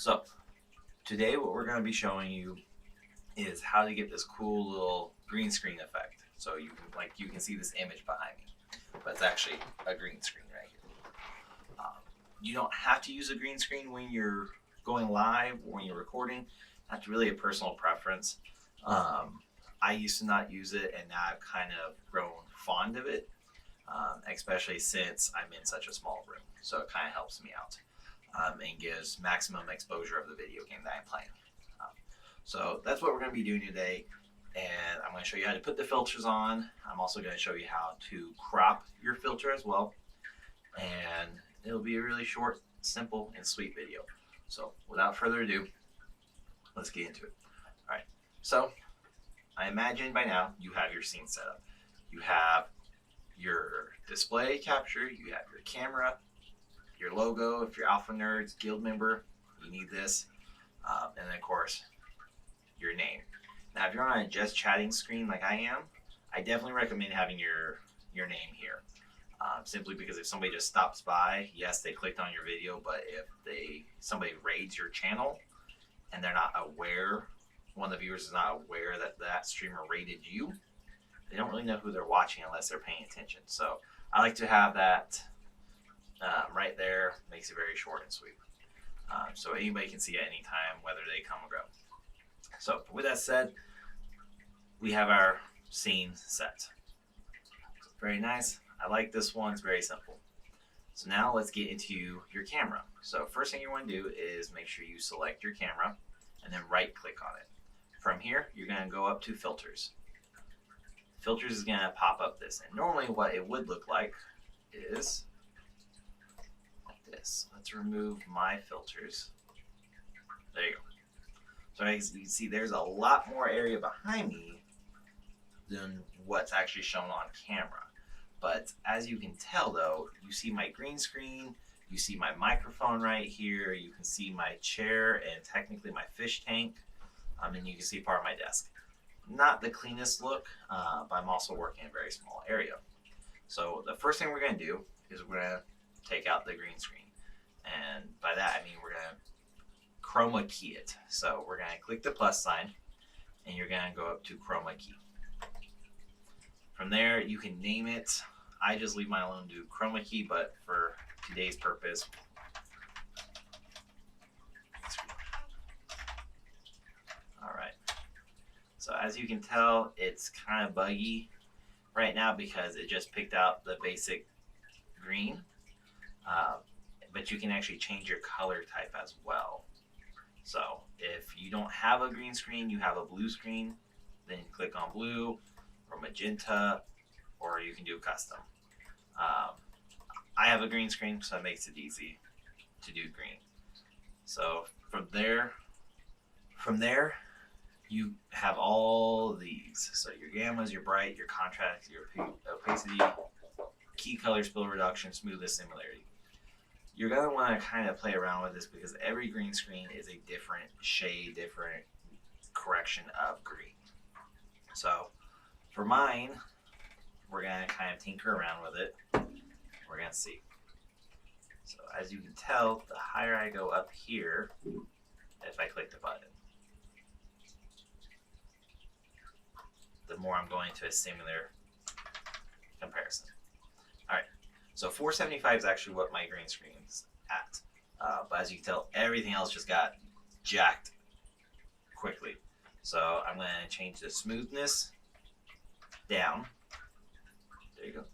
So today what we're going to be showing you is how to get this cool little green screen effect. So you can see this image behind me, but it's actually a green screen right here. You don't have to use a green screen when you're going live or when you're recording. That's really a personal preference. I used to not use it, and now I've kind of grown fond of it, especially since I'm in such a small room. So it kind of helps me out and gives maximum exposure of the video game that I'm playing. So that's what we're going to be doing today, and I'm going to show you how to put the filters on. I'm also going to show you how to crop your filter as well, and it'll be a really short, simple, and sweet video. So without further ado, let's get into it. All right, so I imagine by now you have your scene set up. You have your display capture, you have your camera, your logo. If you're Alpha Nerds Guild member, you need this, and then of course your name. Now, if you're on a just chatting screen like I am, I definitely recommend having your name here. Simply because if somebody just stops by, yes, they clicked on your video, but if somebody raids your channel and they're not aware, one of the viewers is not aware that that streamer raided you, they don't really know who they're watching unless they're paying attention. So I like to have that right there. Makes it very short and sweet. So anybody can see at any time whether they come or go. So with that said, we have our scene set. Very nice. I like this one. It's very simple. So now let's get into your camera. So first thing you want to do is make sure you select your camera and then right click on it. From here, you're going to go up to filters. Filters is going to pop up this. And normally what it would look like is like this. Let's remove my filters. There you go. So as you can see, there's a lot more area behind me than what's actually shown on camera. But as you can tell though, you see my green screen, you see my microphone right here, you can see my chair and technically my fish tank, and you can see part of my desk. Not the cleanest look, but I'm also working in a very small area. So the first thing we're going to do is we're going to take out the green screen. And by that I mean we're going to chroma key it. So we're going to click the plus sign and you're going to go up to chroma key. From there you can name it. I just leave mine alone to chroma key, but for today's purpose, alright. So as you can tell, it's kind of buggy right now because it just picked out the basic green, but you can actually change your color type as well. So if you don't have a green screen, you have a blue screen, then click on blue or magenta, or you can do custom. I have a green screen, so it makes it easy to do green. So from there you have all these. So your gammas, your bright, your contrast, your opacity, key color, spill reduction, smoothness, similarity. You're going to want to kind of play around with this because every green screen is a different shade, different correction of green. So for mine, we're going to kind of tinker around with it. We're going to see. So as you can tell, the higher I go up here, if I click the button, the more I'm going to a similar comparison. All right, so 475 is actually what my green screen's at. But as you can tell, everything else just got jacked quickly. So I'm going to change the smoothness down. There you go.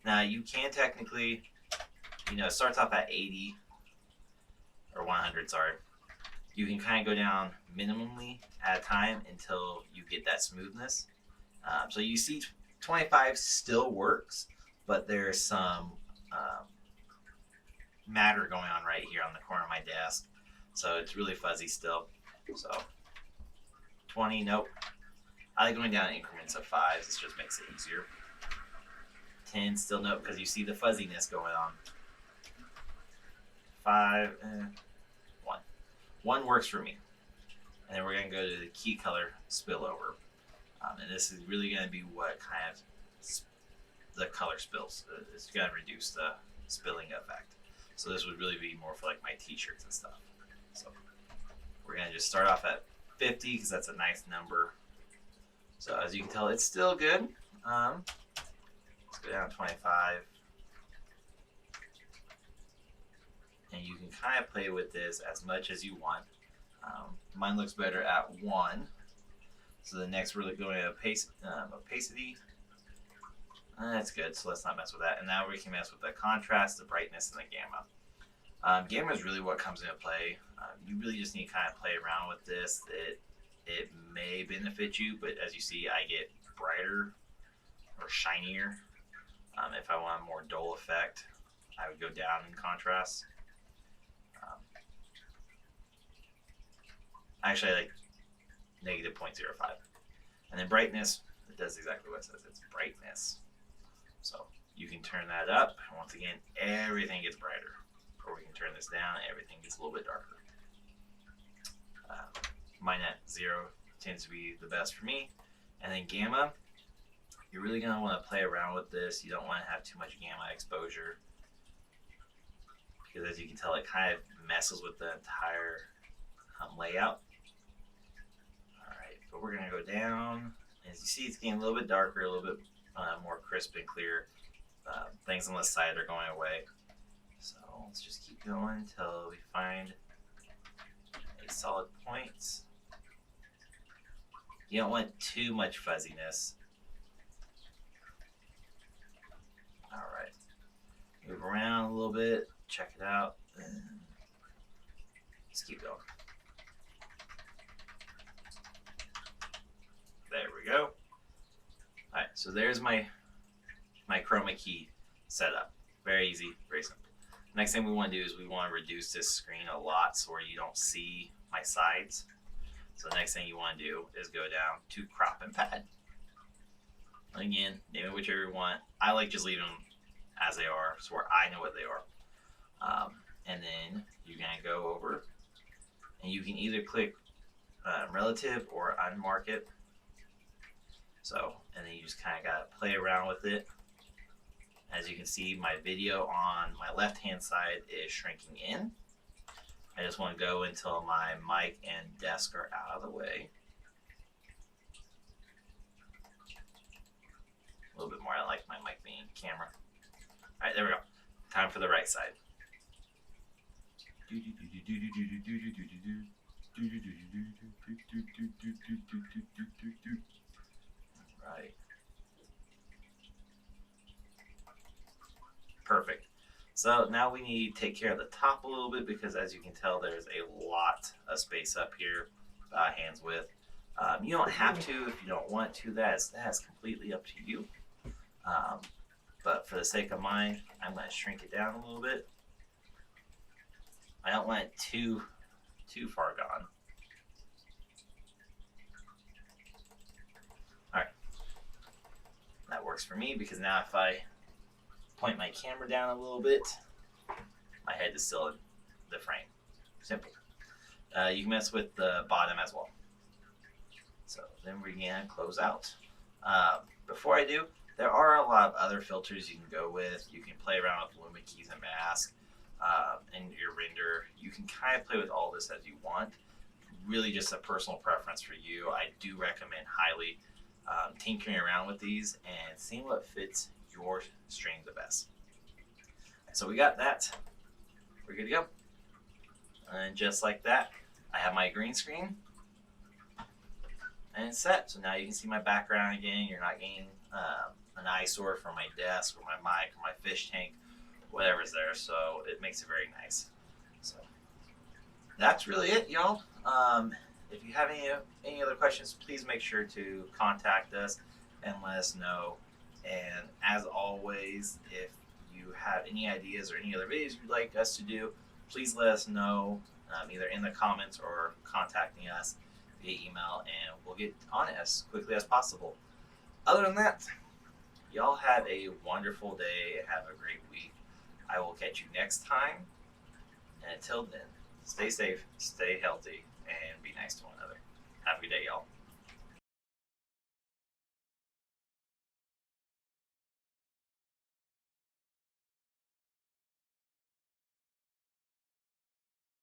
Now you can technically, it starts off at 80 or 100, sorry. You can kind of go down minimally at a time until you get that smoothness. So you see 25 still works, but there's some matter going on right here on the corner of my desk. So it's really fuzzy still. So 20, nope. I like going down in increments of 5s. This just makes it easier. 10, still nope, because you see the fuzziness going on. 5, 1. 1 works for me. And then we're going to go to the key color spillover. And this is really going to be what kind of the color spills. It's going to reduce the spilling effect. So this would really be more for like my t-shirts and stuff. So we're going to just start off at 50 because that's a nice number. So as you can tell, it's still good. Let's go down to 25. And you can kind of play with this as much as you want. Mine looks better at 1. So the next we're going to opacity. That's good, so let's not mess with that. And now we can mess with the contrast, the brightness, and the gamma. Gamma is really what comes into play. You really just need to kind of play around with this. It may benefit you, but as you see, I get brighter or shinier. If I want a more dull effect, I would go down in contrast. Actually, I like negative 0.05. And then brightness, it does exactly what it says. It's brightness. So you can turn that up. And once again, everything gets brighter. Or we can turn this down, and everything gets a little bit darker. Mine at 0 tends to be the best for me. And then gamma, you're really going to want to play around with this. You don't want to have too much gamma exposure, because as you can tell, it kind of messes with the entire layout. Alright, but we're going to go down. As you see, it's getting a little bit darker, a little bit more crisp and clear. Things on the side are going away. So let's just keep going until we find a solid point. You don't want too much fuzziness. Alright. Move around a little bit, check it out, and let's keep going. There we go. Alright, so there's my chroma key setup. Very easy, very simple. Next thing we want to do is we want to reduce this screen a lot so where you don't see my sides. So the next thing you want to do is go down to crop and pad. Again, name it whichever you want. I like just leaving them as they are, so where I know what they are. And then you're going to go over, and you can either click relative or unmark it. So, and then you just kind of got to play around with it. As you can see, my video on my left-hand side is shrinking in. I just want to go until my mic and desk are out of the way. A little bit more. I like my mic being camera. All right, there we go. Time for the right side. Right. Perfect. So now we need to take care of the top a little bit, because as you can tell, there's a lot of space up here, hands width. You don't have to if you don't want to. That's completely up to you. But for the sake of mine, I'm going to shrink it down a little bit. I don't want it too far gone. All right. That works for me, because now if I point my camera down a little bit, my head is still in the frame. Simple. You can mess with the bottom as well. So then we're going to close out. Before I do, there are a lot of other filters you can go with. You can play around with luma keys and mask and your render. You can kind of play with all this as you want. Really just a personal preference for you. I do recommend highly tinkering around with these and seeing what fits your stream the best. So we got that. We're good to go. And just like that, I have my green screen and it's set. So now you can see my background again. You're not getting an eyesore from my desk or my mic or my fish tank, whatever's there. So it makes it very nice. So that's really it, y'all. If you have any other questions, please make sure to contact us and let us know. And as always, if you have any ideas or any other videos you'd like us to do, please let us know either in the comments or contacting us via email, and we'll get on it as quickly as possible. Other than that, y'all have a wonderful day and have a great week. I will catch you next time. And until then, stay safe, stay healthy, and be nice to one another. Have a good day, y'all.